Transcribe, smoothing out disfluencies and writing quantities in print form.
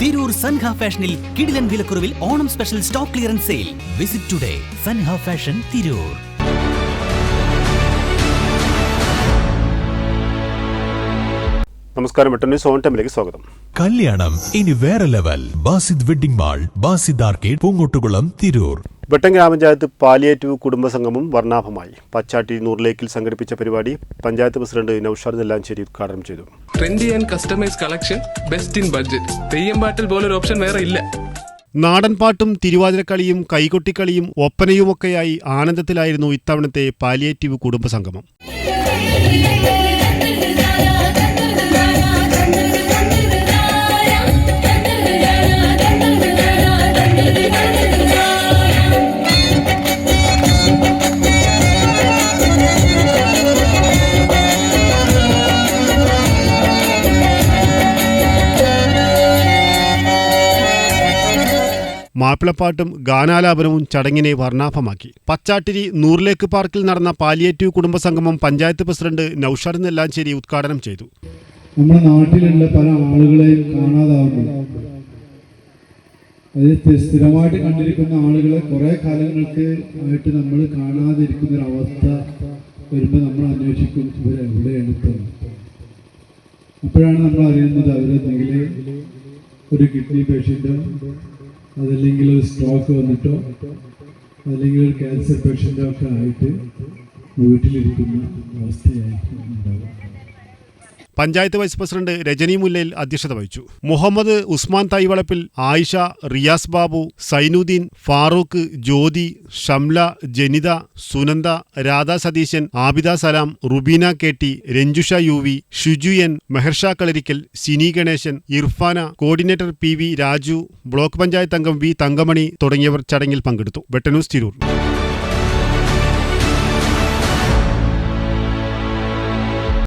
തിരൂർ സൻഹ ഫാഷനിൽ കിടിലൻ വിലക്കുറവിൽ Onam special stock clearance sale. Visit today Sanha fashion Tirur. നമസ്കാരം, ന്യൂസ് ഓൺ ടൈമിലേക്ക് സ്വാഗതം. കല്യാണം ഇനി വേറെ level. Basid wedding mall, Basid arcade, Poongottukulam, Tirur. Vettam ഗ്രാമപഞ്ചായത്ത് പാലിയേറ്റീവ് കുടുംബസംഗമം വർണ്ണാഭമായി. പച്ചാട്ടി നൂറിലേക്കിൽ സംഘടിപ്പിച്ച പരിപാടി പഞ്ചായത്ത് പ്രസിഡന്റ് നൌഷാദ് നെല്ലാഞ്ചേരി ഉദ്ഘാടനം ചെയ്തു. Trendy and customise collection, best in budget. Theyyam പാട്ടിൽ പോലൊരു ഓപ്ഷൻ വേറെ ഇല്ല. നാടൻപാട്ടും തിരുവാതിരക്കളിയും കൈകൊട്ടിക്കളിയും ഒപ്പനയുമൊക്കെയായി ആനന്ദത്തിലായിരുന്നു ഇത്തവണത്തെ പാലിയേറ്റീവ് കുടുംബസംഗമം. മാപ്പിളപ്പാട്ടും ഗാനാലാപനവും ചടങ്ങിനെ വർണ്ണാഭമാക്കി. പച്ചാട്ടിരി നൂറിലേക്ക് പാർക്കിൽ നടന്ന പാലിയേറ്റീവ് കുടുംബസംഗമം പഞ്ചായത്ത് പ്രസിഡന്റ് നൌഷാദ് നെല്ലാഞ്ചേരി ഉദ്ഘാടനം ചെയ്തു. നമ്മുടെ നാട്ടിലുള്ള പല ആളുകളെയും കാണാതാവുന്നു. അത് സ്ഥിരമായിട്ട് കണ്ടിരിക്കുന്ന ആളുകളെ കുറേ കാലങ്ങൾക്ക് ആയിട്ട് നമ്മൾ കാണാതിരിക്കുന്നൊരവസ്ഥ വരുമ്പോൾ നമ്മൾ അന്വേഷിക്കും, ഇവരെവിടെയാണ് എത്തുന്നത്. അപ്പോഴാണ് നമ്മൾ അറിയുന്നത് അവരെന്തെങ്കിൽ ഒരു കിഡ്നി പേഷ്യൻ്റോ അതല്ലെങ്കിൽ ഒരു സ്ട്രോക്ക് വന്നിട്ടോ അല്ലെങ്കിൽ ഒരു ക്യാൻസർ പേഷ്യൻ്റോ ഒക്കെ ആയിട്ട് വീട്ടിലിരിക്കുന്ന അവസ്ഥയായിരിക്കും ഉണ്ടാവുക. പഞ്ചായത്ത് വൈസ് പ്രസിഡന്റ് രജനി മുല്ലയിൽ അധ്യക്ഷത വഹിച്ചു. Muhammad Usman Thaivalappil, Ayisha, Riyas Babu, Sainudheen, Farooq, Jyothi, Shamla, Janitha, Sunanda, Radha Satheeshan, Abida Salam, Rubeena K T, Ranjusha U V, Shiju N, Meharsha Kalarikkal, Sini Ganeshan, Irfana, coordinator P V. Raju, block panchayat അംഗം വി. തങ്കമണി തുടങ്ങിയവർ ചടങ്ങിൽ പങ്കെടുത്തു. വെട്ടന്യൂസ് തിരൂർ.